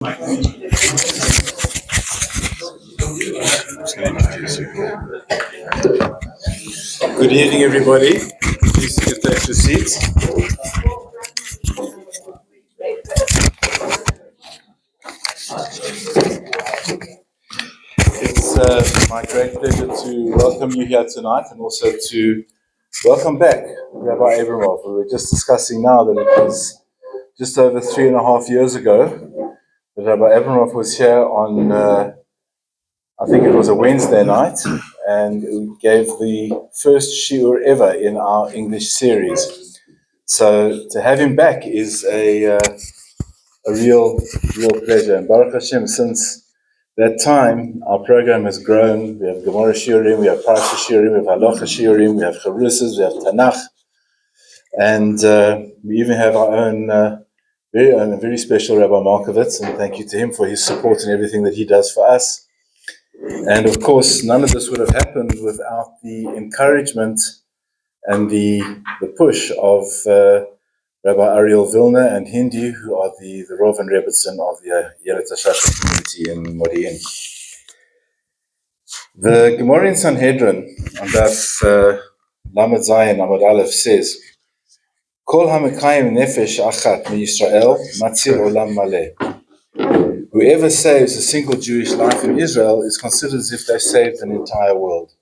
Good evening, everybody. Please take your seats. It's my great pleasure to welcome you here tonight and also to welcome back Rabbi Abramov. We were just discussing now that it was just over 3.5 years ago that Rabbi Abramov was here on, I think it was a Wednesday night, and we gave the first shiur ever in our English series. So to have him back is a real pleasure. And Baruch Hashem, since that time, our program has grown. We have Gemara Shiurim, we have Parsha Shiurim, we have Halacha Shiurim, we have Chavrusas, we have Tanakh, and we even have our own very special Rabbi Markovitz, and thank you to him for his support and everything that he does for us. And of course, none of this would have happened without the encouragement and the push of Rabbi Ariel Vilna and Hindi, who are the Rov and Rebbetzin of the Yelet HaShachar community in Modi'in. The Gemara in Sanhedrin, on Daf Lamed Zayin Amud Aleph, says, Kol hamekayim nefesh achat miYisrael matzil olam maleh. Whoever saves a single Jewish life in Israel is considered as if they saved an entire world.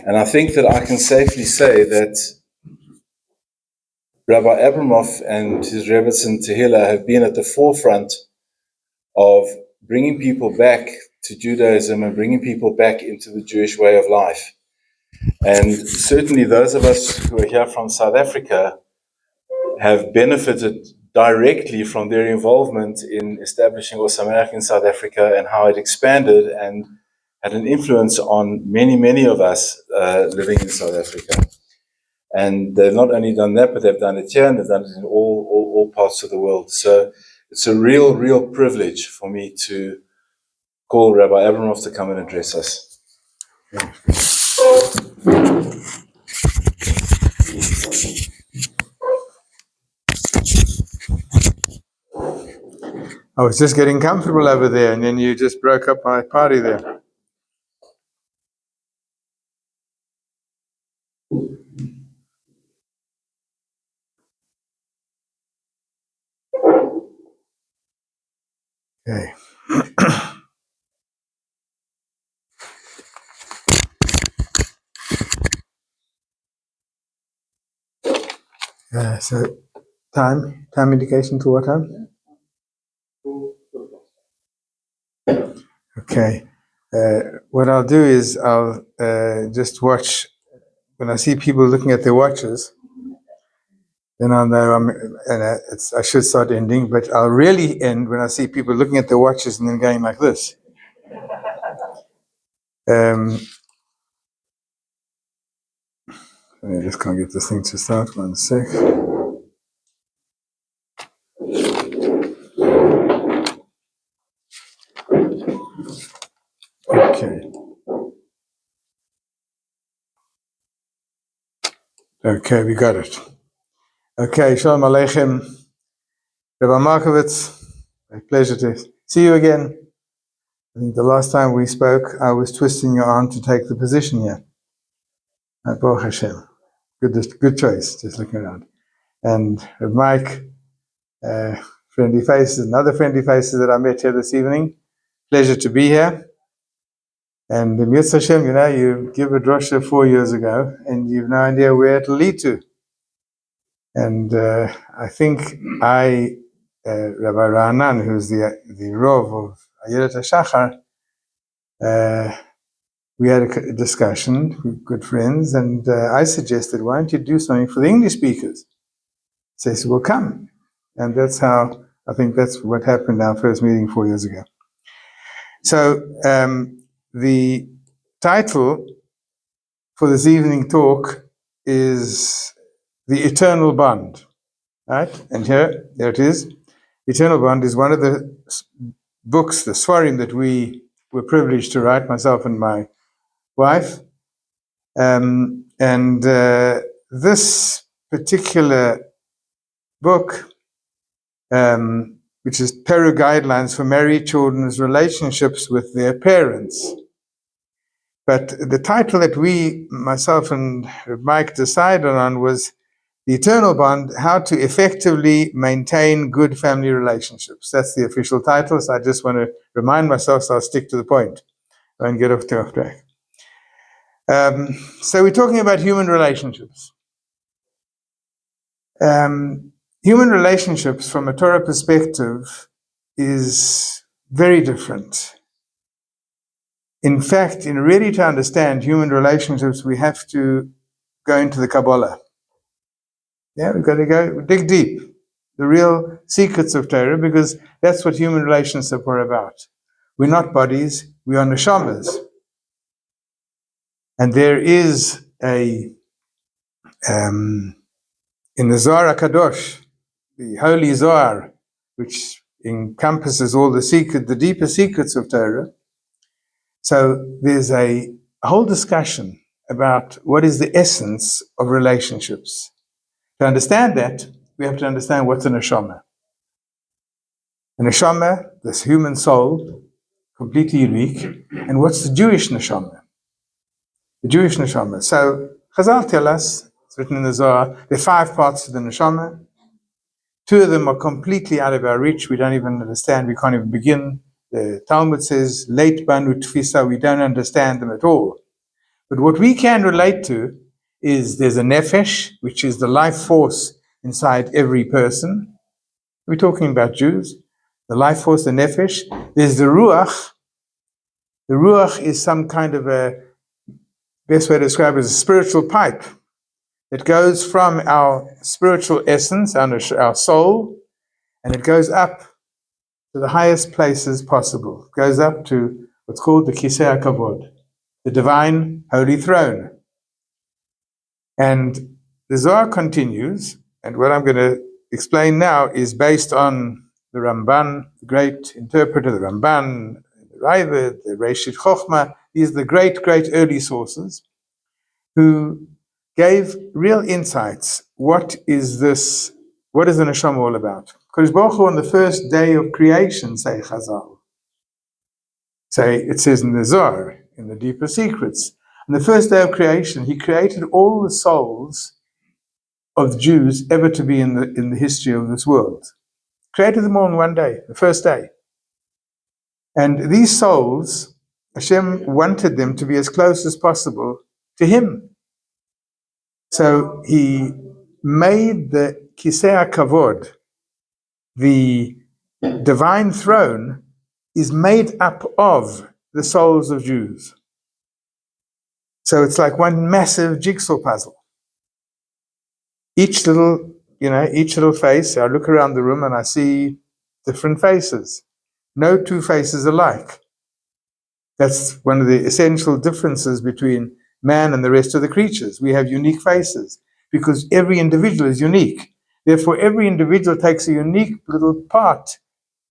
And I think that I can safely say that Rabbi Abramov and his Rebbetzin Tehillah have been at the forefront of bringing people back to Judaism and bringing people back into the Jewish way of life. And certainly those of us who are here from South Africa have benefited directly from their involvement in establishing Osamerach in South Africa and how it expanded and had an influence on many of us living in South Africa. And they've not only done that, but they've done it here and they've done it in all parts of the world. So it's a real privilege for me to call Rabbi Abramov to come and address us. I was just getting comfortable over there, and then you just broke up my party there. Okay. So time indication to what time? Okay. What I'll do is I'll just watch. When I see people looking at their watches, then I'll know I should start ending, but I'll really end when I see people looking at their watches and then going like this. I just can't get this thing to start. 1 sec. Okay, we got it. Okay, Shalom Aleichem. Rabbi Markovitz, a pleasure to see you again. I think the last time we spoke, I was twisting your arm to take the position here. Baruch Hashem. Good choice, just looking around. And Mike, friendly faces, another friendly faces that I met here this evening. Pleasure to be here. And in Yitz Hashem, you gave a drosha 4 years ago, and you've no idea where it'll lead to. And I think Rabbi Ra'anan, who's the Rov of Yelet HaShachar, we had a discussion with good friends, and I suggested, why don't you do something for the English speakers? So he said, well, come. And that's what happened in our first meeting 4 years ago. So the title for this evening talk is The Eternal Bond, right? And there it is. Eternal Bond is one of the books, the Svarim, that we were privileged to write, myself and my wife. This particular book which is Torah guidelines for married children's relationships with their parents. But the title that myself and Mike, decided on was The Eternal Bond, How to Effectively Maintain Good Family Relationships. That's the official title, so I just want to remind myself, so I'll stick to the point. I won't get off track. So we're talking about human relationships. Human relationships from a Torah perspective is very different. In fact, in really to understand human relationships, we have to go into the Kabbalah. Yeah, we've got to go dig deep, the real secrets of Torah, because that's what human relationships are about. We're not bodies, we are neshamas. And there is in the Zohar HaKadosh, the Holy Zohar, which encompasses all the deeper secrets of Torah. So there's a whole discussion about what is the essence of relationships. To understand that, we have to understand what's a neshama. A neshama, this human soul, completely unique, and what's the Jewish neshama? The Jewish neshama. So Chazal tell us, it's written in the Zohar, there are 5 parts to the neshama. 2 of them are completely out of our reach. We don't even understand. We can't even begin. The Talmud says, late banu tfisa, we don't understand them at all. But what we can relate to is there's a nefesh, which is the life force inside every person. We're talking about Jews. The life force, the nefesh. There's the ruach. The ruach is some kind of best way to describe it is a spiritual pipe that goes from our spiritual essence, our soul, and it goes up to the highest places possible. It goes up to what's called the Kisei HaKavod, the divine holy throne. And the Zohar continues, and what I'm going to explain now is based on the Ramban, the great interpreter, the Ramban, the Rabbi, the Reshit Chochmah. These are the great, great early sources who gave real insights. What is the neshama all about? Kodesh Baruch Hu on the first day of creation, say Chazal. It says in the Zohar, in the deeper secrets, on the first day of creation, he created all the souls of the Jews ever to be in the history of this world. Created them all in one day, the first day. And these souls, Hashem wanted them to be as close as possible to him. So he made the Kisei HaKavod, the divine throne, is made up of the souls of Jews. So it's like one massive jigsaw puzzle. Each little face, I look around the room and I see different faces. No 2 faces alike. That's one of the essential differences between man and the rest of the creatures. We have unique faces because every individual is unique. Therefore, every individual takes a unique little part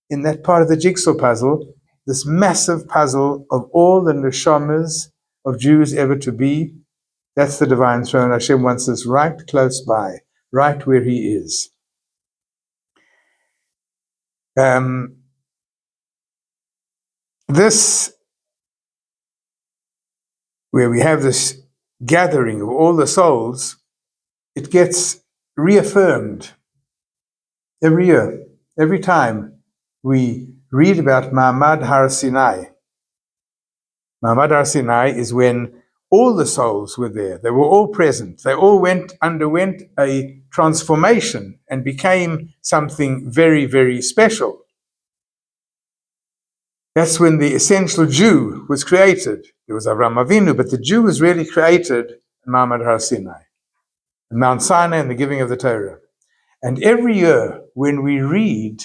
in that part of the jigsaw puzzle, this massive puzzle of all the neshamas of Jews ever to be. That's the divine throne. Hashem wants us right close by, right where he is. This, where we have this gathering of all the souls, it gets reaffirmed every year, every time we read about Ma'amad Har Sinai. Ma'amad Har Sinai is when all the souls were there. They were all present. They all underwent a transformation and became something very, very special. That's when the essential Jew was created. There was Avram Avinu, but the Jew was really created in Ma'amad Har Sinai, in Mount Sinai and the giving of the Torah. And every year when we read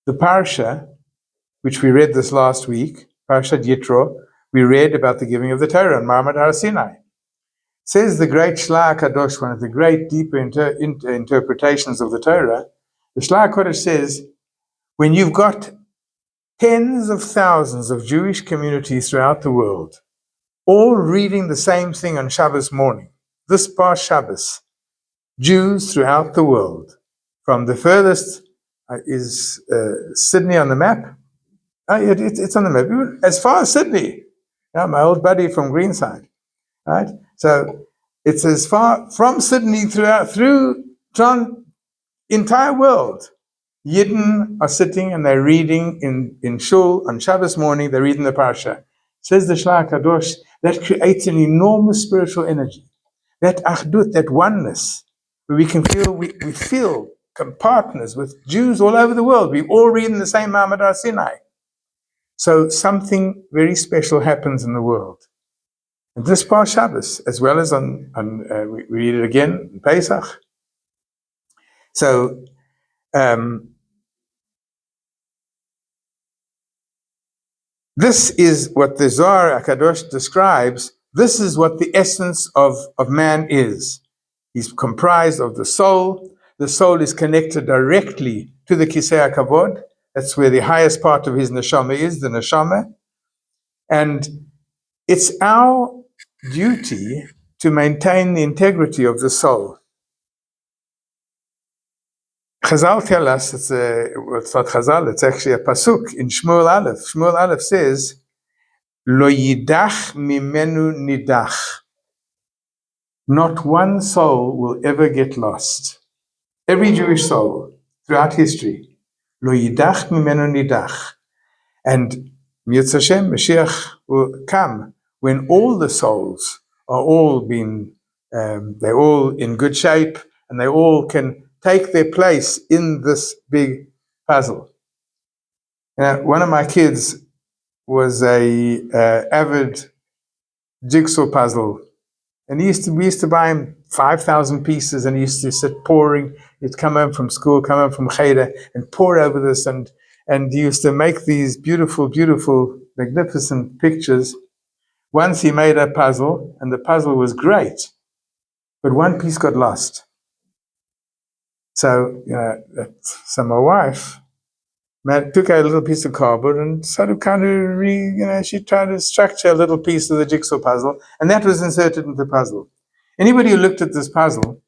the parsha, which we read this last week, Parshat Yitro, we read about the giving of the Torah on Ma'amad Har Sinai. Says the great Shla HaKadosh, one of the great deeper interpretations of the Torah, the Shla HaKadosh says, when you've got tens of thousands of Jewish communities throughout the world, all reading the same thing on Shabbos morning, this past Shabbos, Jews throughout the world, from the furthest is Sydney on the map? It's on the map. As far as Sydney. Yeah, my old buddy from Greenside. Right? So it's as far from Sydney through John, entire world. Yidden are sitting and they're reading in shul on Shabbos morning, they're reading the parsha. Says the Shlach Kadosh, that creates an enormous spiritual energy. That achdut, that oneness, where we can feel, we feel partners with Jews all over the world. We all read in the same Ma'amad Har Sinai. So something very special happens in the world. And this past Shabbos, as well as we read it again in Pesach. So, this is what the Zohar HaKadosh describes. This is what the essence of man is. He's comprised of the soul. The soul is connected directly to the Kisei HaKavod. That's where the highest part of his neshama is, the neshama. And it's our duty to maintain the integrity of the soul. Chazal tell us, it's not Chazal, it's actually a pasuk in Shmuel Aleph. Shmuel Aleph says, Lo yidach mimenu nidach. Not one soul will ever get lost. Every Jewish soul throughout history. Lo yidach mimenu nidach. And Mitzvah Hashem, Mashiach will come when all the souls are all they're all in good shape and they all can take their place in this big puzzle. One of my kids was a avid jigsaw puzzle, and we used to buy him 5,000 pieces, and he used to sit pouring. He'd come home from school, come home from cheder, and pour over this, and he used to make these beautiful, beautiful, magnificent pictures. Once he made a puzzle, and the puzzle was great, but one piece got lost. So, my wife took a little piece of cardboard and sort of she tried to structure a little piece of the jigsaw puzzle, and that was inserted into the puzzle. Anybody who looked at this puzzle,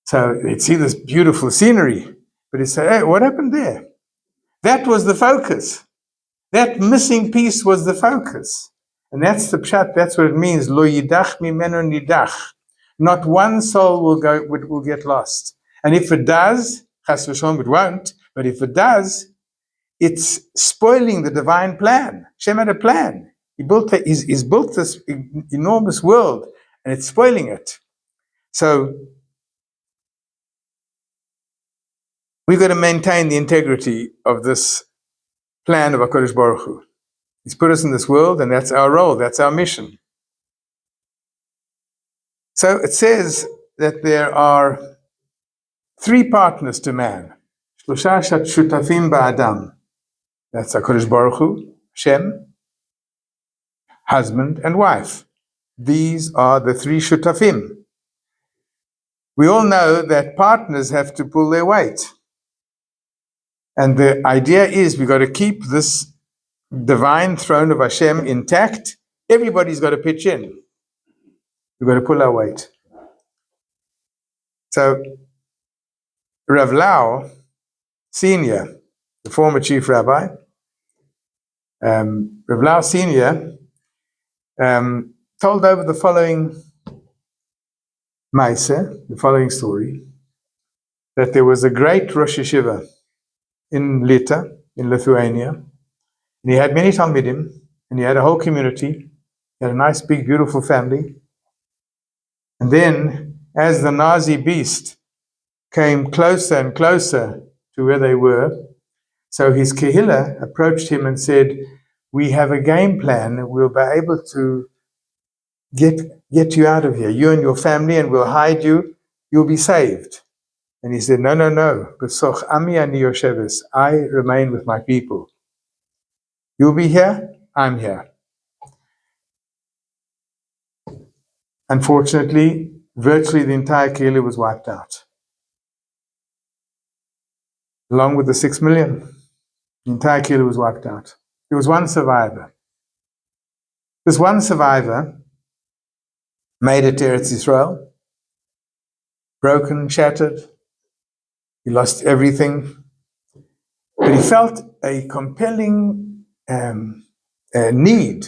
so they'd see this beautiful scenery, but he'd say, hey, what happened there? That was the focus. That missing piece was the focus. And that's the pshat, that's what it means, lo yidach mimenu nidach. Not one soul will get lost. And if it does, chas v'shalom, it won't, but if it does, it's spoiling the divine plan. Hashem had a plan. He's built this enormous world, and it's spoiling it. So we've got to maintain the integrity of this plan of HaKadosh Baruch Hu. He's put us in this world, and that's our role, that's our mission. So it says that there are three partners to man. Shlosha shutafim ba'adam. That's HaKadosh Baruch Hu, Hashem, husband and wife. These are the three shutafim. We all know that partners have to pull their weight. And the idea is we've got to keep this divine throne of Hashem intact. Everybody's got to pitch in. We've got to pull our weight. So Rav Lau, Senior, the former chief rabbi, Rav Lau Senior, told over the following Maaseh, the following story, that there was a great Rosh Yeshiva in Lita, in Lithuania, and he had many Talmidim, and he had a whole community. He had a nice, big, beautiful family. And then, as the Nazi beast came closer and closer to where they were, so his Kehillah approached him and said, we have a game plan, we'll be able to get you out of here, you and your family, and we'll hide you, you'll be saved. And he said, no. B'soch ami ani yosheves, I remain with my people. You'll be here, I'm here. Unfortunately, virtually the entire Kehillah was wiped out. Along with the 6 million, the entire Kehillah was wiped out. There was one survivor. This one survivor made it to Eretz Yisrael, broken, shattered. He lost everything. But he felt a compelling need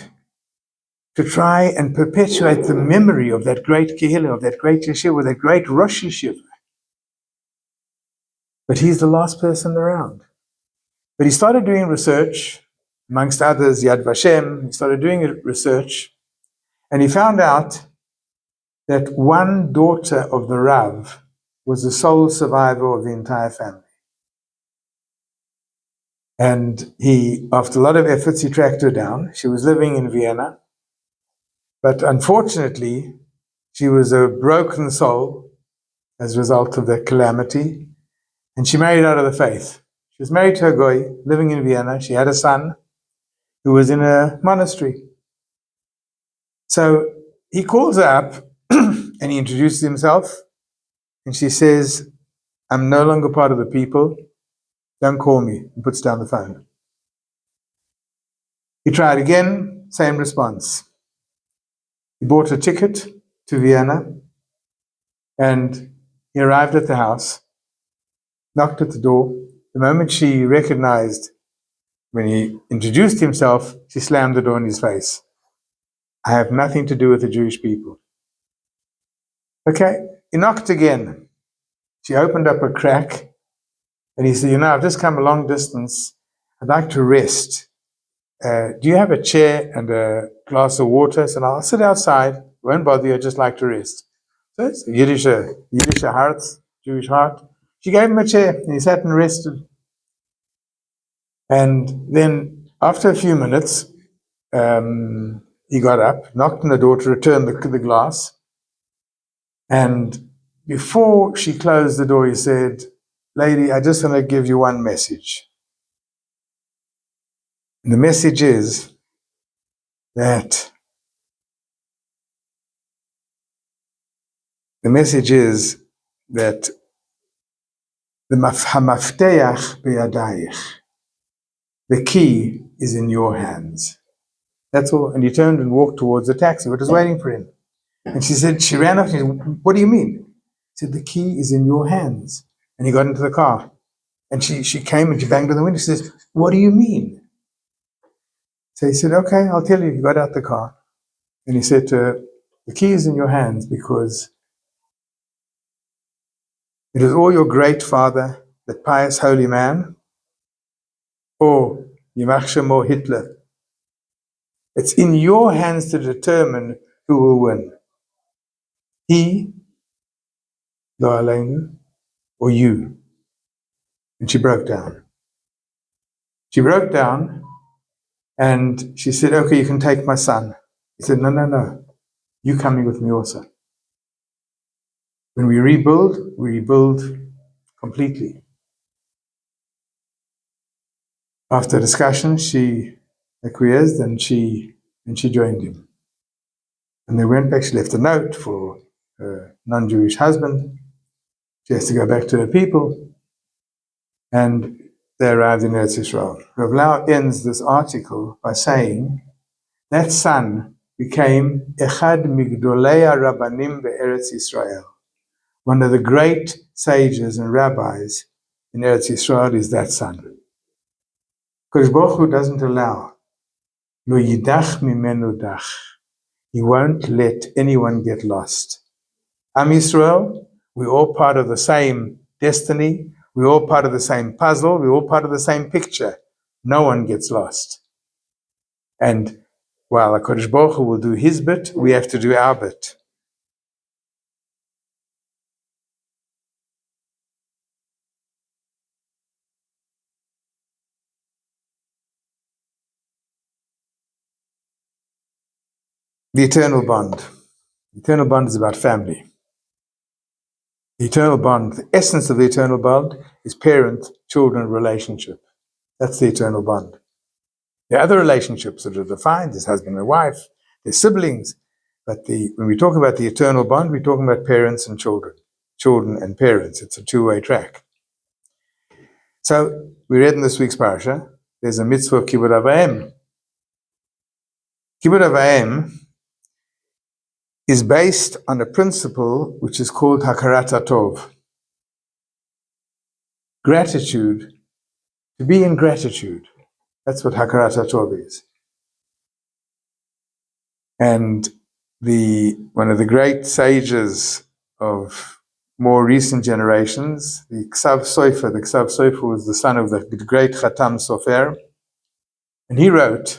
to try and perpetuate the memory of that great Kehillah, of that great yeshiva, that great Rosh Yeshiva. But he's the last person around. But he started doing research, amongst others, Yad Vashem. He started doing research, and he found out that one daughter of the Rav was the sole survivor of the entire family. And he, after a lot of efforts, he tracked her down. She was living in Vienna, but unfortunately, she was a broken soul as a result of the calamity, and she married out of the faith. She was married to a goy, living in Vienna. She had a son who was in a monastery. So he calls her up and he introduces himself, and she says, "I'm no longer part of the people. Don't call me," and puts down the phone. He tried again, same response. He bought a ticket to Vienna, and he arrived at the house, knocked at the door. The moment she recognized, when he introduced himself, she slammed the door in his face. "I have nothing to do with the Jewish people." Okay, he knocked again. She opened up a crack, and he said, "I've just come a long distance. I'd like to rest. Do you have a chair and a glass of water?" I said, "I'll sit outside. Won't bother you. I'd just like to rest." So it's a Yiddish heart, Jewish heart. She gave him a chair, and he sat and rested. And then, after a few minutes, he got up, knocked on the door to return the glass. And before she closed the door, he said, "Lady, I just want to give you one message. And the message is that the hamafteach beyadayich, the key is in your hands." That's all. And he turned and walked towards the taxi, which was waiting for him. And she ran up and she said, "What do you mean?" He said, "The key is in your hands." And he got into the car. And she came and she banged on the window. She says, "What do you mean?" So he said, "Okay, I'll tell you." He got out the car. And he said to her, "The key is in your hands because it is all your great father, that pious holy man, or Yimach Shemo Hitler. It's in your hands to determine who will win. He, Lo Aleinu, or you." And she broke down. She broke down and she said, "Okay, you can take my son." He said, No. You coming with me also. When we rebuild completely. After discussion, she acquiesced and she joined him. And they went back. She left a note for her non-Jewish husband. She has to go back to her people. And they arrived in Eretz Yisrael. Rav Lau ends this article by saying, that son became Echad Migdolei Rabbanim be'Eretz Yisrael. One of the great sages and rabbis in Eretz Yisrael is that son. Kodesh Baruch Hu doesn't allow. Lo yidach mimenu dach. He won't let anyone get lost. Am Yisrael, we're all part of the same destiny. We're all part of the same puzzle. We're all part of the same picture. No one gets lost. And while HaKadosh Baruch Hu will do his bit, we have to do our bit. The eternal bond. The eternal bond is about family. The eternal bond, the essence of the eternal bond is parent-children relationship. That's the eternal bond. There are other relationships that are defined as husband and wife, there's siblings, but when we talk about the eternal bond, we're talking about parents and children and parents. It's a two-way track. So we read in this week's parasha, there's a mitzvah of Kibbud Av V'Em. Kibbud Av V'Em is based on a principle which is called Hakarat HaTov. gratitude, to be in gratitude. That's what Hakarat HaTov is. And one of the great sages of more recent generations, the Ksav Sofer was the son of the great Khatam Sofer, and he wrote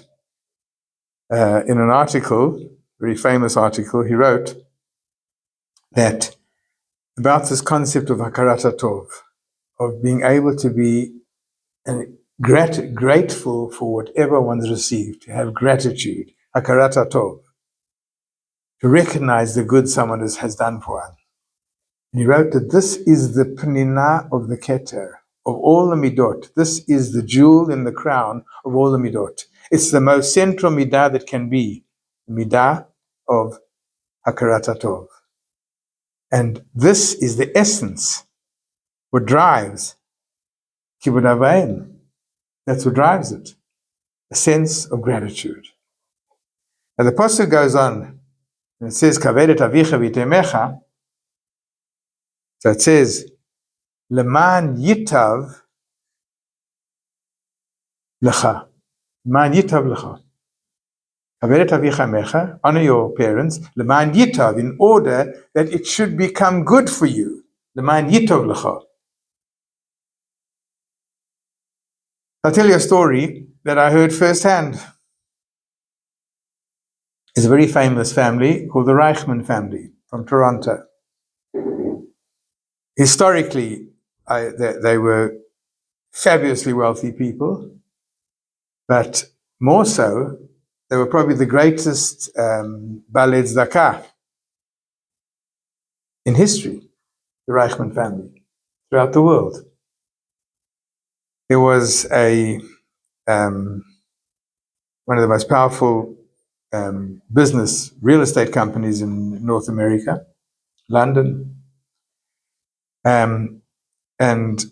in an article, very famous article, he wrote that about this concept of Hakarat HaTov, of being able to be grateful for whatever one's received, to have gratitude, Hakarat HaTov, to recognize the good someone has done for one. And he wrote that this is the Pnina of the Keter, of all the Midot. This is the jewel in the crown of all the Midot. It's the most central Midah that can be, the Midah of Hakarat HaTov. And this is the essence, what drives Kibud Avayim. That's what drives it, a sense of gratitude. And the pasuk goes on, and it says, Kavedet avicha v'temecha. So it says, Leman yitav lecha. Leman yitav lecha. Kavedet avicha mecha, honor your parents, Leman yitav, in order that it should become good for you. Leman yitav lecha. I'll tell you a story that I heard firsthand. It's a very famous family called the Reichman family from Toronto. Historically, they were fabulously wealthy people, but more so, they were probably the greatest Balei Tzedakah in history, the Reichman family, throughout the world. There was one of the most powerful business real estate companies in North America, London. And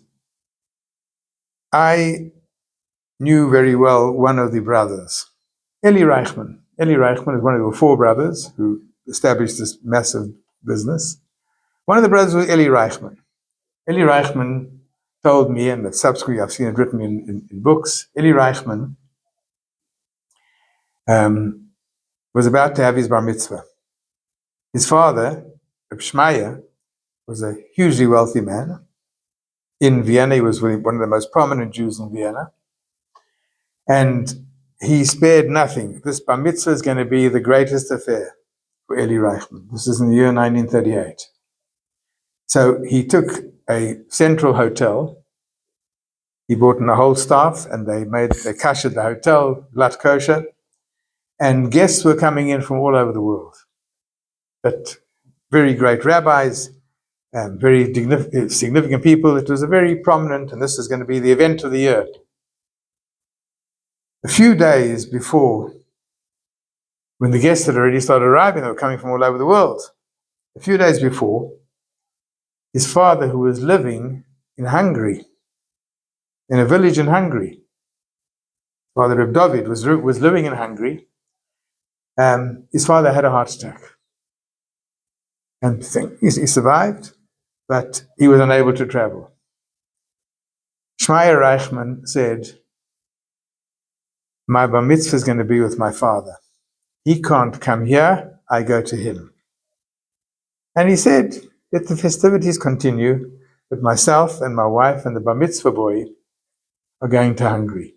I knew very well one of the brothers, Eli Reichman. Eli Reichman is one of the four brothers who established this massive business. One of the brothers was Eli Reichman. Eli Reichman told me, and subsequently I've seen it written in books, Eli Reichman was about to have his bar mitzvah. His father, Reb Shmaya, was a hugely wealthy man. In Vienna, he was one of the most prominent Jews in Vienna. And he spared nothing. This bar mitzvah is going to be the greatest affair for Eli Reichman. This is in the year 1938. So he took a central hotel. He brought in the whole staff, and they kashered the hotel, glatt kosher, and guests were coming in from all over the world. But very great rabbis, and very significant people. It was a very prominent, and this is going to be the event of the year. A few days before, when the guests had already started arriving, they were coming from all over the world. A few days before, his father, who was living in Hungary, in a village in Hungary, Father Reb David was living in Hungary, his father had a heart attack. And he survived, but he was unable to travel. Shmaya Reichman said, my bar mitzvah is going to be with my father. He can't come here, I go to him. And he said, let the festivities continue, but myself and my wife and the bar mitzvah boy are going to Hungary.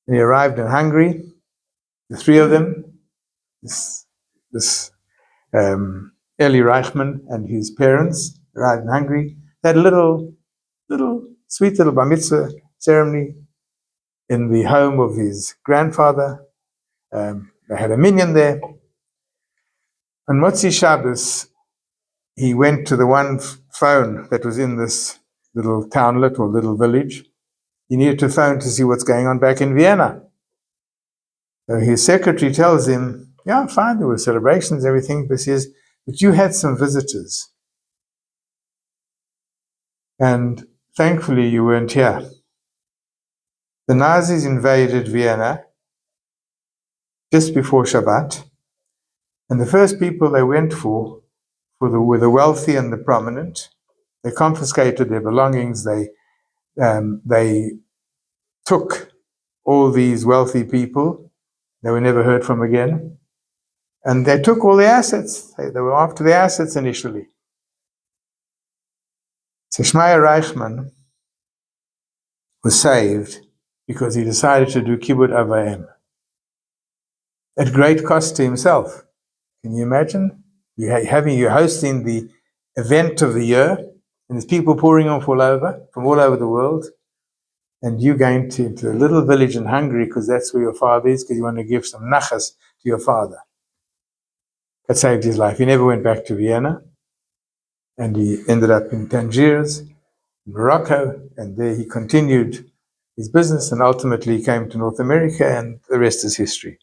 And he arrived in Hungary, the three of them, this Eli Reichman and his parents arrived in Hungary. They had a sweet little bar mitzvah ceremony in the home of his grandfather. They had a minyan there. On Motzi Shabbos, he went to the one phone that was in this little townlet or little village. He needed to phone to see what's going on back in Vienna. So his secretary tells him, yeah, fine, there were celebrations, everything, but he says, but you had some visitors. And thankfully you weren't here. The Nazis invaded Vienna just before Shabbat, and the first people they went for were the wealthy and the prominent, They confiscated their belongings. They took all these wealthy people. They were never heard from again. And they took all the assets. They were after the assets initially. So Shmaya Reichman was saved because he decided to do Kibbut Avayim at great cost to himself. Can you imagine? You're hosting the event of the year, and there's people pouring off from all over the world, and you going to a little village in Hungary because that's where your father is, because you want to give some nachas to your father. That saved his life. He never went back to Vienna, and he ended up in Tangiers, Morocco, and there he continued his business, and ultimately he came to North America, and the rest is history.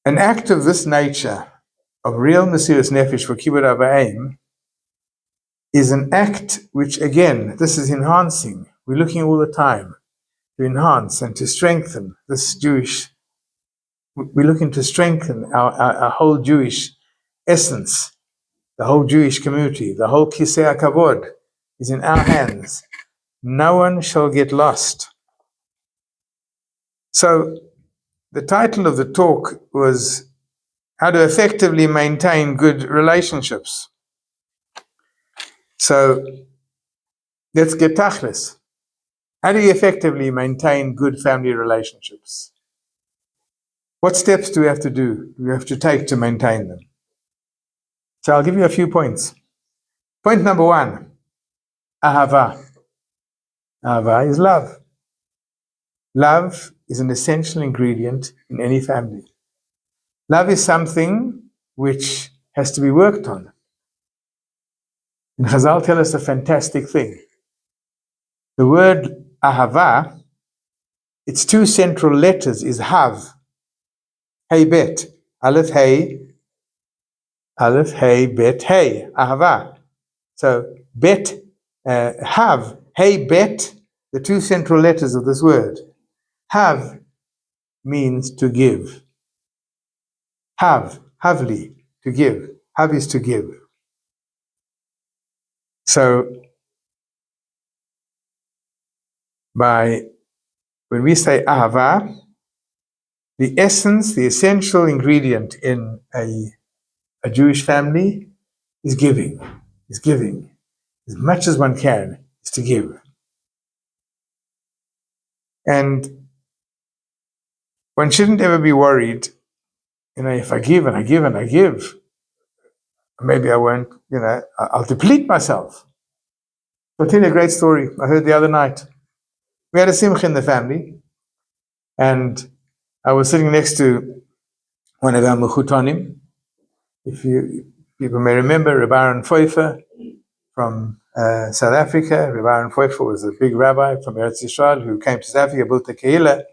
An act of this nature, of real Mesiras Nefesh for Kibbut Avayim, is an act which, again, this is enhancing. We're looking all the time to enhance and to strengthen this Jewish. We're looking to strengthen our whole Jewish essence, the whole Jewish community, the whole Kisei HaKavod is in our hands. No one shall get lost. So the title of the talk was how to effectively maintain good relationships. So let's get tachlis. How do you effectively maintain good family relationships? What steps do we have to do? Do we have to take to maintain them? So I'll give you a few points. Point number one, ahava. Ahava is love. Love is an essential ingredient in any family. Love is something which has to be worked on. And Chazal tell us a fantastic thing. The word ahava, its two central letters is hav, hey bet, aleph hey, bet hey, ahava. So bet, hav, hey bet, the two central letters of this word. Hav means to give. Hav, havli, to give. Hav is to give. So when we say ahava, the essence, the essential ingredient in a Jewish family is giving. Is giving. As much as one can, is to give. And one shouldn't ever be worried, if I give and I give and I give, maybe I won't, I'll deplete myself. I'll tell you a great story I heard the other night. We had a simcha in the family, and I was sitting next to one of our mechutonim. If people may remember, Rabbi Aaron Pfeiffer from South Africa. Rabbi Aaron Pfeiffer was a big rabbi from Eretz Yisrael who came to South Africa, built a kehillah,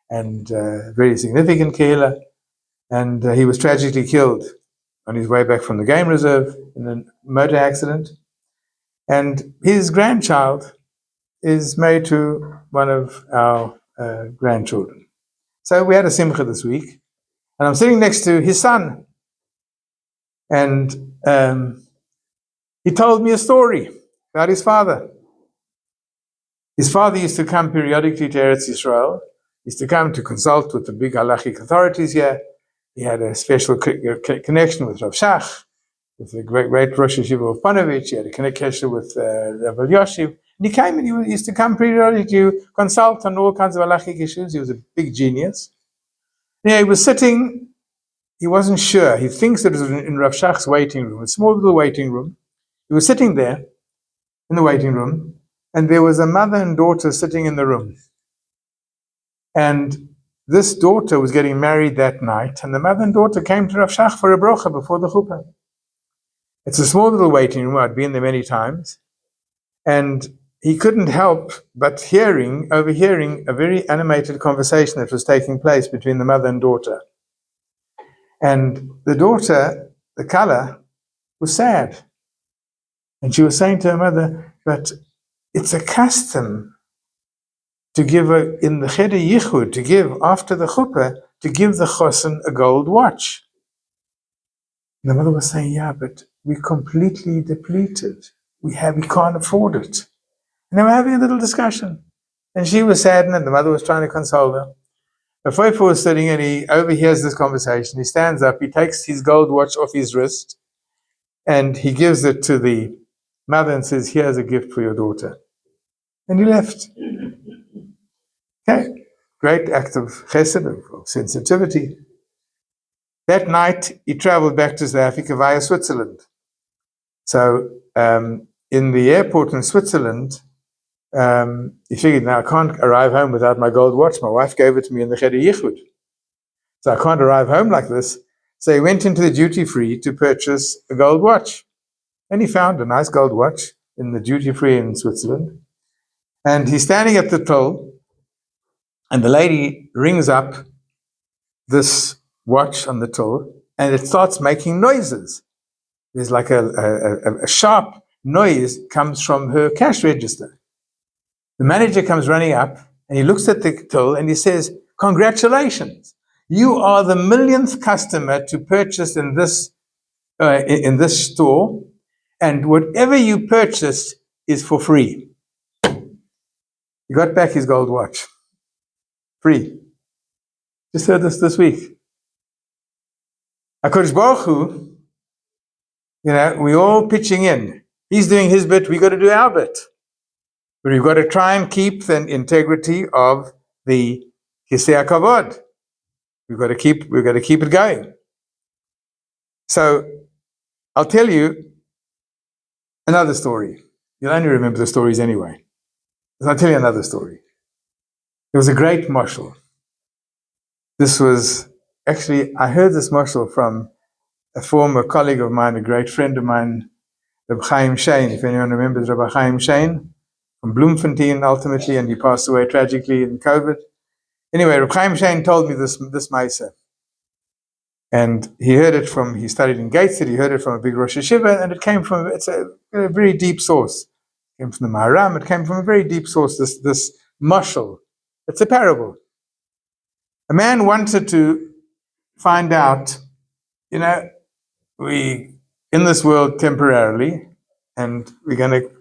and a very significant kehillah. And he was tragically killed on his way back from the game reserve in a motor accident. And his grandchild is married to one of our grandchildren. So we had a simcha this week, and I'm sitting next to his son. And he told me a story about his father. His father used to come periodically to Eretz Yisrael. He used to come to consult with the big halachic authorities here. He had a special connection with Rav Shach, with the great Rosh Yeshiva of Panovich. He had a connection with Rabbi Yoshiv. And he came and he used to come periodically to consult on all kinds of halachic issues. He was a big genius. Yeah, he was sitting, he wasn't sure. He thinks that it was in Rav Shach's waiting room, a small little waiting room. He was sitting there in the waiting room, and there was a mother and daughter sitting in the room. And this daughter was getting married that night, and the mother and daughter came to Rav Shach for a brocha before the chuppah. It's a small little waiting room. I'd been there many times. And he couldn't help but overhearing a very animated conversation that was taking place between the mother and daughter. And the daughter, the Kala, was sad. And she was saying to her mother, but it's a custom to give in the Cheder Yichud, to give after the chuppah, to give the chosen a gold watch. And the mother was saying, yeah, but we're completely depleted. We can't afford it. And they were having a little discussion. And she was saddened, and the mother was trying to console her. The Foifa was sitting, and he overhears this conversation. He stands up, he takes his gold watch off his wrist, and he gives it to the mother and says, here's a gift for your daughter. And he left. Okay, great act of chesed, of sensitivity. That night, he traveled back to South Africa via Switzerland. So in the airport in Switzerland, he figured, now I can't arrive home without my gold watch. My wife gave it to me in the Cheder Yichud. So I can't arrive home like this. So he went into the duty-free to purchase a gold watch. And he found a nice gold watch in the duty-free in Switzerland. And he's standing at the till, and the lady rings up this watch on the till, and it starts making noises. There's like a sharp noise comes from her cash register. The manager comes running up, and he looks at the till, and he says, congratulations, you are the millionth customer to purchase in this store, and whatever you purchased is for free. He got back his gold watch. Free. Just heard this week. HaKadosh Baruch Hu, we're all pitching in. He's doing his bit, we've got to do our bit. But we've got to try and keep the integrity of the Kisei HaKavod. We've got to keep it going. So I'll tell you another story. You'll only remember the stories anyway. So I'll tell you another story. There was a great mashal. This was actually, I heard this mashal from a former colleague of mine, a great friend of mine, Rabbi Chaim Shane. If anyone remembers Rabbi Chaim Shane from Bloemfontein ultimately, and he passed away tragically in COVID. Anyway, Rabbi Chaim Shane told me this Maisa. And he studied in Gateshead, he heard it from a big Rosh Yeshiva, and it's a very deep source. It came from the Maharam, it came from a very deep source, this mashal. It's a parable. A man wanted to find out, we in this world temporarily, and we're going to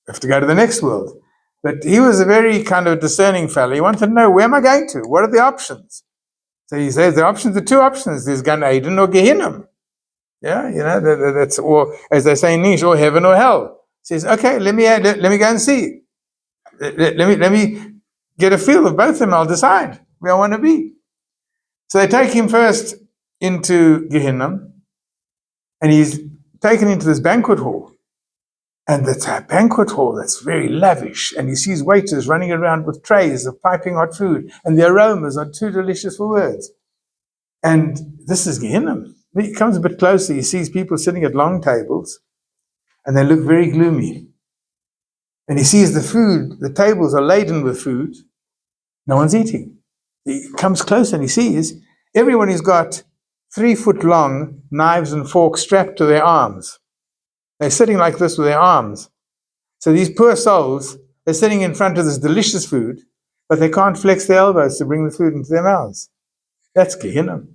have to go to the next world. But he was a very kind of discerning fellow. He wanted to know, where am I going to? What are the options? So he says the options are two options. There's Gan Eden or Gehinnom. Yeah, that's, or as they say in English, or heaven or hell. He says, okay, let me go and see. Let me get a feel of both of them. I'll decide where I want to be. So they take him first into Gehinnom, and he's taken into this banquet hall. And it's a banquet hall that's very lavish, and he sees waiters running around with trays of piping hot food, and the aromas are too delicious for words. And this is Gehinnom. He comes a bit closer, he sees people sitting at long tables, and they look very gloomy. And he sees the tables are laden with food, no one's eating. He comes close and he sees everyone has got 3-foot long knives and forks strapped to their arms. They're sitting like this with their arms. So these poor souls, they're sitting in front of this delicious food, but they can't flex their elbows to bring the food into their mouths. That's Gehinnom.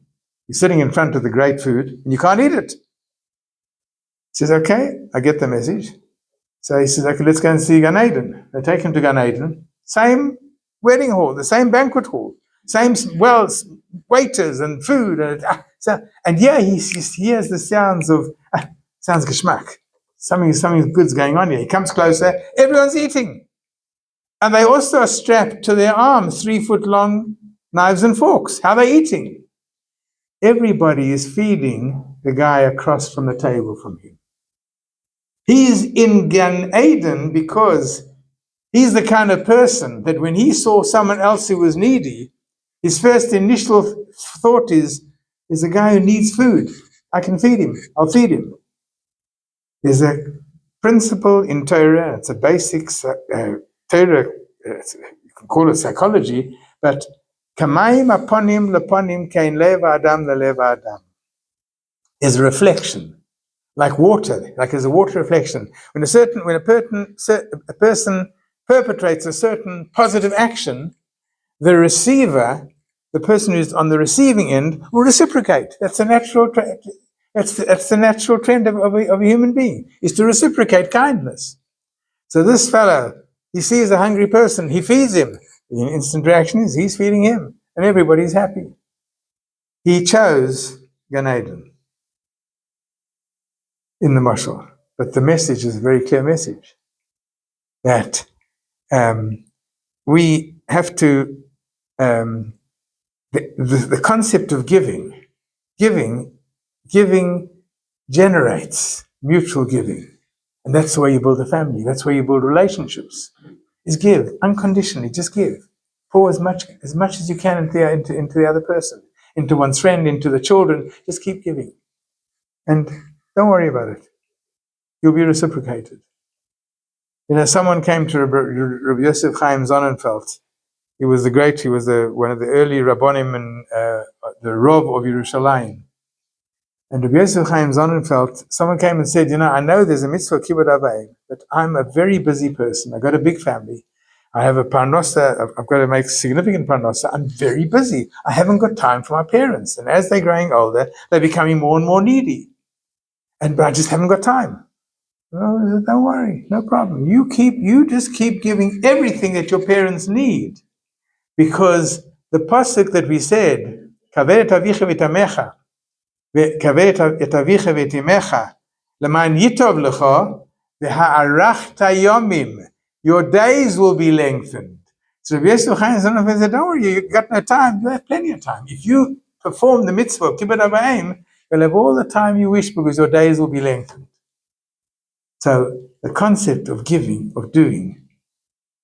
You're sitting in front of the great food, and you can't eat it. He says, okay, I get the message. So he says, okay, let's go and see Gan Eden. They take him to Gan Eden. Same wedding hall, the same banquet hall, same waiters and food. And yeah, he hears the sounds of, sounds geschmack. Something good's going on here. He comes closer, everyone's eating. And they also are strapped to their arms, 3-foot long knives and forks. How are they eating? Everybody is feeding the guy across from the table from him. He's in Gan Eden because he's the kind of person that when he saw someone else who was needy, his first initial thought is a guy who needs food. I can feed him. I'll feed him. There's a principle in Torah, it's a basic Torah, you can call it psychology, but kamayim aponim leponim kein lev adam lelev adam is a reflection, like water, like as a water reflection. When a person perpetrates a certain positive action, the receiver, the person who's on the receiving end, will reciprocate. That's a natural That's the natural trend of a human being, is to reciprocate kindness. So this fellow, he sees a hungry person, he feeds him. The instant reaction is he's feeding him, and everybody's happy. He chose Gan Eden in the mashal, but the message is a very clear message that we have to the concept of giving generates mutual giving, and that's the way you build a family. That's where you build relationships. Is give unconditionally. Just give. Pour as much as you can into the other person, into one's friend, into the children. Just keep giving, and don't worry about it. You'll be reciprocated. Someone came to Rabbi Yosef Chaim Sonnenfeld. He was one of the early Rabbonim and the Rav of Yerushalayim. And Rabbi Yosef Chaim Sonnenfeld, someone came and said, I know there's a mitzvah kibbud av v'em, but I'm a very busy person. I've got a big family. I have a parnosa. I've got to make significant parnosa. I'm very busy. I haven't got time for my parents. And as they're growing older, they're becoming more and more needy. But I just haven't got time. Well, don't worry, no problem. You just keep giving everything that your parents need. Because the pasuk that we said, Kaver et avicha v'itamecha, kaver et avicha v'timecha, leman yitov lecha, v'ha'arachta yomim, your days will be lengthened. So Rabbi Yosef Chaim Sonnenfeld said, don't worry, you've got no time, you have plenty of time. If you perform the mitzvah of kibbud av v'em, you'll have all the time you wish because your days will be lengthened. So the concept of giving, of doing,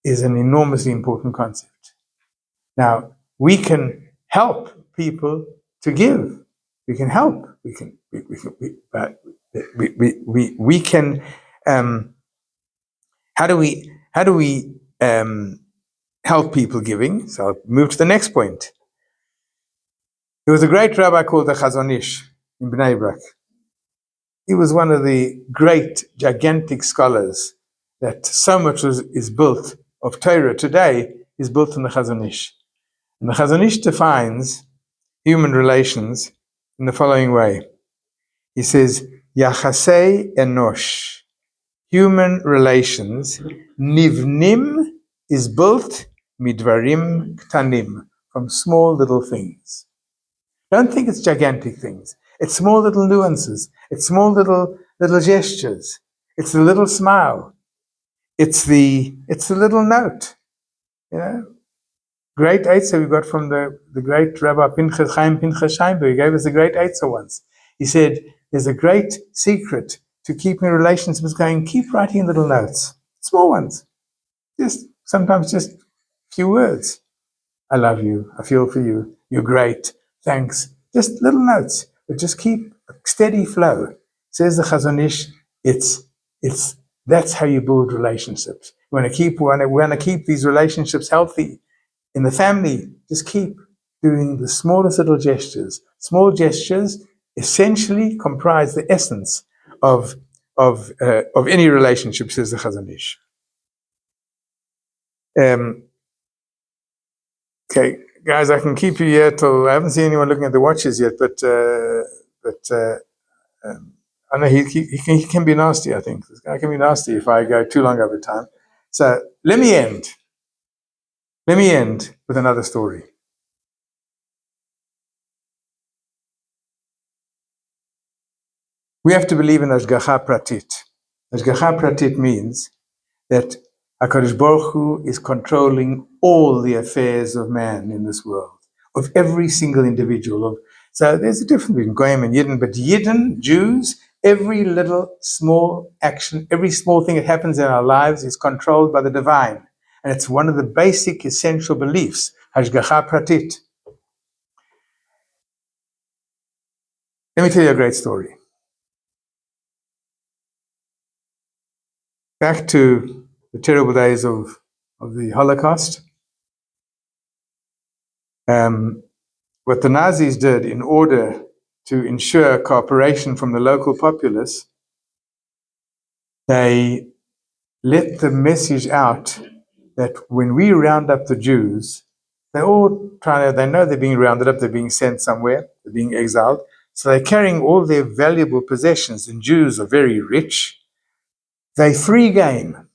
is an enormously important concept. Now, we can help people to give. We can help. We can how do we help people giving? So I'll move to the next point. There was a great rabbi called the Chazon Ish in Bnei Brak. He was one of the great, gigantic scholars that so much is built of Torah today is built on the Chazon Ish. And the Chazon Ish defines human relations in the following way. He says, Yachasei enosh, human relations, nivnim is built midvarim ktanim, from small little things. Don't think it's gigantic things. It's small little nuances. It's small little gestures. It's the little smile. It's the little note. Great Eitzah we got from the great Rabbi Chaim Pinchas Scheinberg. He gave us a great Eitzah once. He said, there's a great secret to keeping relationships going. Keep writing little notes, small ones. Sometimes just a few words. I love you. I feel for you. You're great. Thanks. Just little notes, but just keep a steady flow. Says the Chazon Ish, that's how you build relationships. We want to keep these relationships healthy. In the family, just keep doing the smallest little gestures. Small gestures essentially comprise the essence of any relationship, says the Chazon Ish. Okay, guys, I can keep you here till I haven't seen anyone looking at the watches yet, but I know he can be nasty. I think this guy can be nasty if I go too long over time. So let me end with another story. We have to believe in Hashgacha Pratit. Hashgacha Pratit means that HaKadosh Baruch Hu is controlling all the affairs of man in this world, of every single individual. So there's a difference between Goyim and Yidden, but Yidden, Jews, every little small action, every small thing that happens in our lives is controlled by the divine. And it's one of the basic essential beliefs, Hashgacha Pratit. Let me tell you a great story. Back to the terrible days of the Holocaust. What the Nazis did in order to ensure cooperation from the local populace, they let the message out that when we round up the Jews, they know they're being rounded up, they're being sent somewhere, they're being exiled. So they're carrying all their valuable possessions, and Jews are very rich. They free game.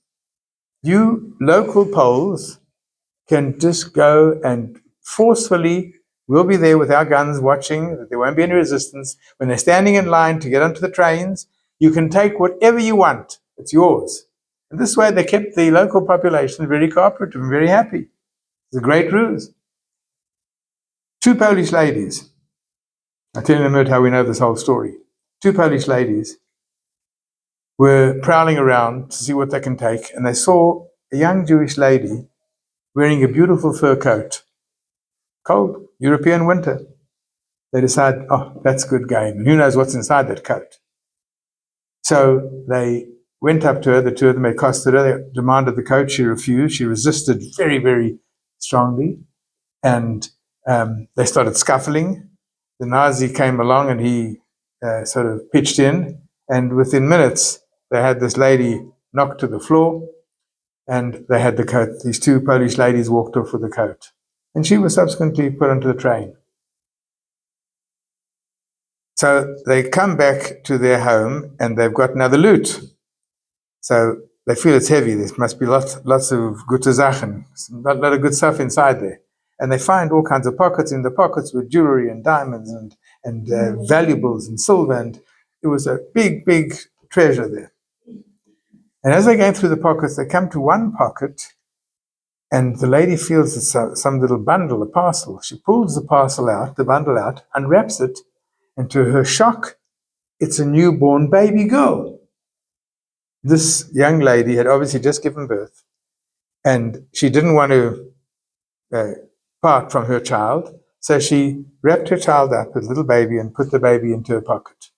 You local Poles can just go and forcefully, we'll be there with our guns watching, there won't be any resistance. When they're standing in line to get onto the trains, you can take whatever you want, it's yours. And this way they kept the local population very cooperative and very happy. It's a great ruse. 2 Polish ladies, I'll tell you in a minute how we know this whole story. 2 Polish ladies were prowling around to see what they can take, and they saw a young Jewish lady wearing a beautiful fur coat. Cold, European winter. They decide, oh, that's good game. And who knows what's inside that coat? So they went up to her, the 2 of them accosted her, they demanded the coat, she refused, she resisted very, very strongly, and they started scuffling. The Nazi came along and he sort of pitched in, and within minutes they had this lady knocked to the floor, and they had the coat. These 2 Polish ladies walked off with the coat, and she was subsequently put onto the train. So they come back to their home and they've got another loot. So they feel it's heavy. There must be lots of gute Sachen, a lot of good stuff inside there. And they find all kinds of pockets. In the pockets with jewelry and diamonds and valuables and silver. And it was a big, big treasure there. And as they're going through the pockets, they come to one pocket, and the lady feels it's some little bundle, a parcel. She pulls the parcel out, the bundle out, unwraps it, and to her shock, it's a newborn baby girl. This young lady had obviously just given birth, and she didn't want to part from her child, so she wrapped her child up, a little baby, and put the baby into her pocket.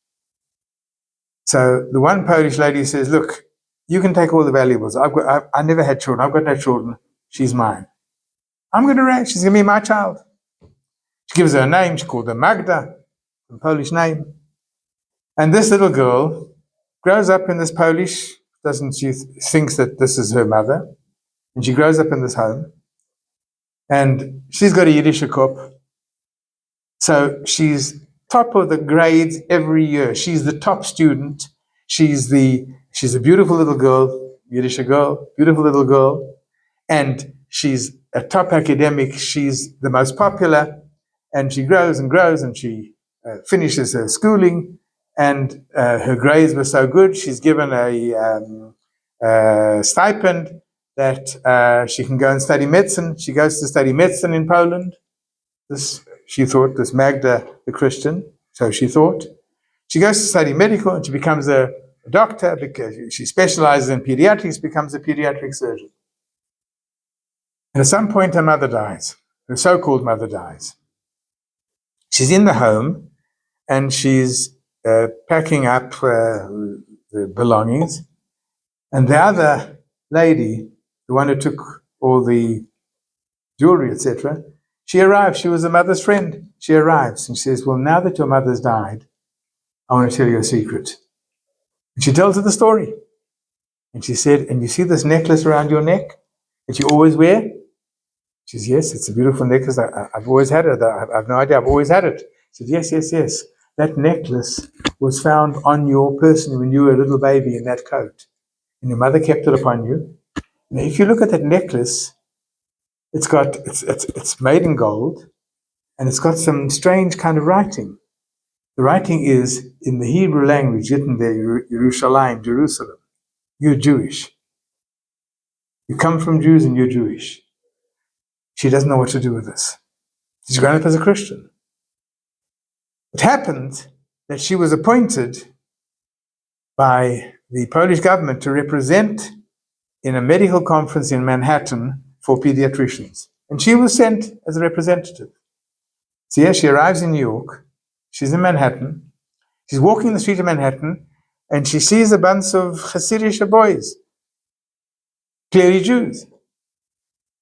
So the one Polish lady says, look, you can take all the valuables. I never had children. I've got no children. She's mine. I'm going to raise. She's going to be my child. She gives her a name. She called her Magda, a Polish name. And this little girl grows up in this Polish, she thinks that this is her mother. And she grows up in this home. And she's got a Yiddish kop. So she's top of the grades every year. She's the top student. She's a beautiful little girl, Yiddish girl, beautiful little girl. And she's a top academic. She's the most popular. And she grows and grows, and she finishes her schooling. And her grades were so good, she's given a stipend that she can go and study medicine. She goes to study medicine in Poland. This Magda, the Christian, so she thought. She goes to study medical, and she becomes a doctor because she specializes in pediatrics, becomes a pediatric surgeon. And at some point, her mother dies. Her so-called mother dies. She's in the home, and she's packing up the belongings. And the other lady, the one who took all the jewelry, etc., she arrives. She was the mother's friend. She arrives and she says, well, now that your mother's died, I want to tell you a secret. And she tells her the story. And she said, and you see this necklace around your neck that you always wear? She says, yes, it's a beautiful necklace. I've always had it. I have no idea. I've always had it. She said, yes. That necklace was found on your person when you were a little baby in that coat. And your mother kept it upon you. Now, if you look at that necklace, it's made in gold, and it's got some strange kind of writing. The writing is in the Hebrew language, written there, Yerushalayim, Jerusalem. You're Jewish. You come from Jews and you're Jewish. She doesn't know what to do with this. She's grown up as a Christian. It happened that she was appointed by the Polish government to represent in a medical conference in Manhattan for pediatricians. And she was sent as a representative. So yes, she arrives in New York. She's in Manhattan. She's walking the street of Manhattan, and she sees a bunch of Hasidic boys, clearly Jews.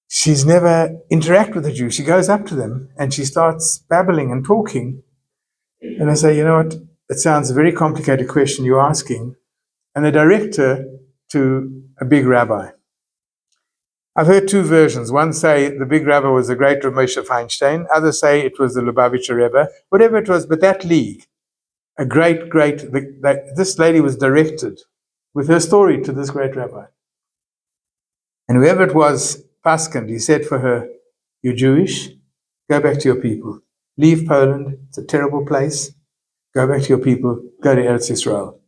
She's never interacted with a Jew. She goes up to them, and she starts babbling and talking. And I say, you know what? It sounds a very complicated question you're asking. And they direct her to a big rabbi. I've heard 2 versions. One say the big rabbi was the great Rav Moshe Feinstein. Others say it was the Lubavitcher Rebbe. Whatever it was, but that league. a this lady was directed with her story to this great rabbi. And whoever it was, Paskand, he said for her, "You're Jewish, go back to your people. Leave Poland, it's a terrible place. Go back to your people, go to Eretz Israel."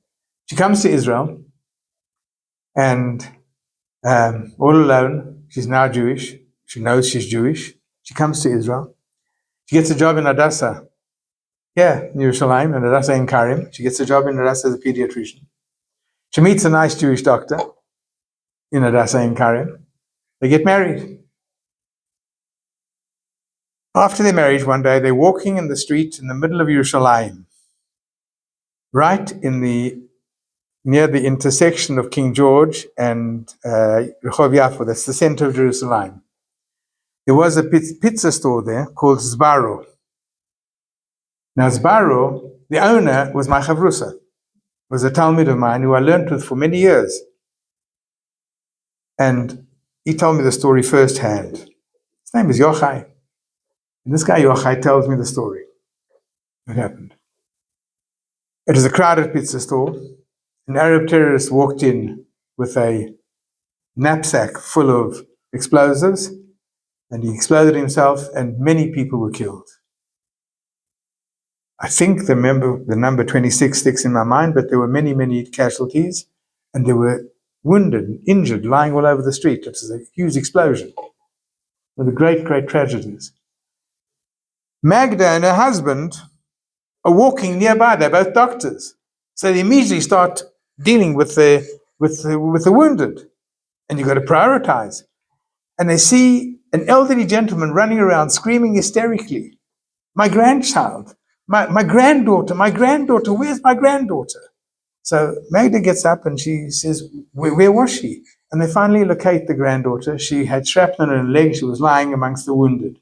She comes to Israel, and all alone, she's now Jewish. She knows she's Jewish. She comes to Israel. She gets a job in Hadassah, in Yerushalayim, in Hadassah in Karim. She gets a job in Hadassah as a pediatrician. She meets a nice Jewish doctor in Hadassah in Karim. They get married. After their marriage, one day, they're walking in the street in the middle of Yerushalayim, right near the intersection of King George and Rehov Yafo. That's the center of Jerusalem. There was a pizza store there called Zbaro. Now Zbaro, the owner, was my chavrusa, was a Talmud of mine who I learned with for many years. And he told me the story firsthand. His name is Yochai. And this guy Yochai tells me the story. What happened? It was a crowded pizza store. An Arab terrorist walked in with a knapsack full of explosives, and he exploded himself, and many people were killed. I think the number 26 sticks in my mind, but there were many, many casualties, and there were wounded and injured lying all over the street. It was a huge explosion. One of the great, great tragedies. Magda and her husband are walking nearby. They're both doctors. So they immediately start dealing with the wounded. And you've got to prioritize. And they see an elderly gentleman running around screaming hysterically, "My grandchild, my granddaughter, where's my granddaughter?" So Magda gets up and she says, where was she? And they finally locate the granddaughter. She had shrapnel in her leg. She was lying amongst the wounded.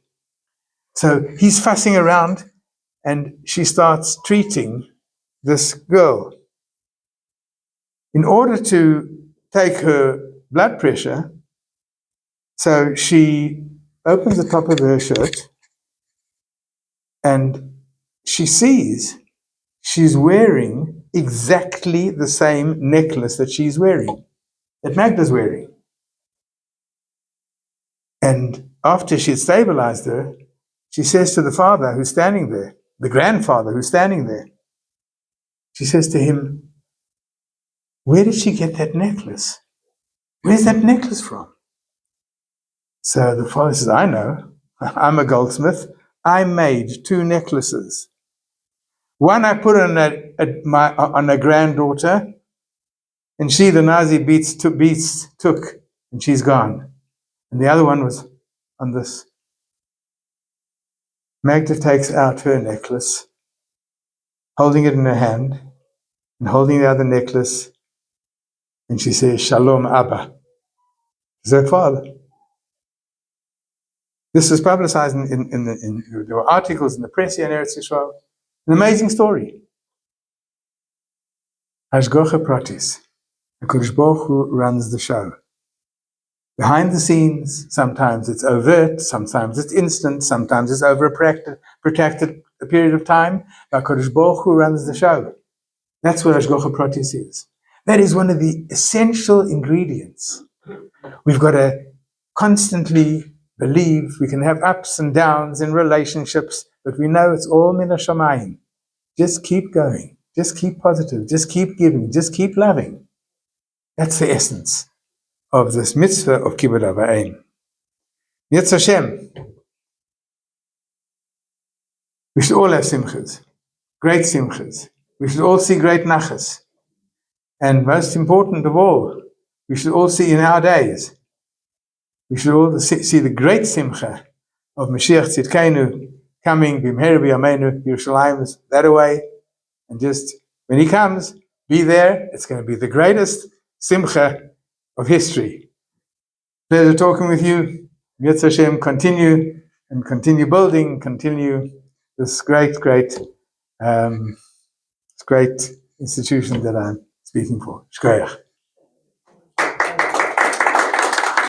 So he's fussing around, and she starts treating this girl. In order to take her blood pressure, so she opens the top of her shirt, and she sees she's wearing exactly the same necklace that she's wearing, that Magda's wearing. And after she had stabilized her, she says to the father who's standing there, the grandfather who's standing there, she says to him, "Where did she get that necklace? Where's that necklace from?" So the father says, "I know. I'm a goldsmith. I made 2 necklaces. One I put on a granddaughter, and she the Nazi beats took, and she's gone. And the other one was on this." Magda takes out her necklace, holding it in her hand, and holding the other necklace, and she says, "Shalom, Abba." Is her father. This was publicized there were articles in the press here in Eretz Yisrael. An amazing story. Hashgacha pratis. HaKadosh Baruch Hu runs the show. Behind the scenes, sometimes it's overt, sometimes it's instant, sometimes it's over a protracted period of time. HaKadosh Baruch Hu runs the show. That's what Hashgacha pratis is. That is one of the essential ingredients. We've got to constantly believe. We can have ups and downs in relationships, but we know it's all min hashamayim. Just keep going. Just keep positive. Just keep giving. Just keep loving. That's the essence of this mitzvah of kibbud av va'em. Yetz Hashem. We should all have simchas, great simchas. We should all see great nachas. And most important of all, we should all see in our days, we should all see the great simcha of Mashiach Tzidkenu coming, b'mher b'yameinu, Yerushalayim is that away. And just, when he comes, be there. It's going to be the greatest simcha of history. Pleasure talking with you. Yetz Hashem, continue building, continue this great institution that I'm speaking for. Shkoyach.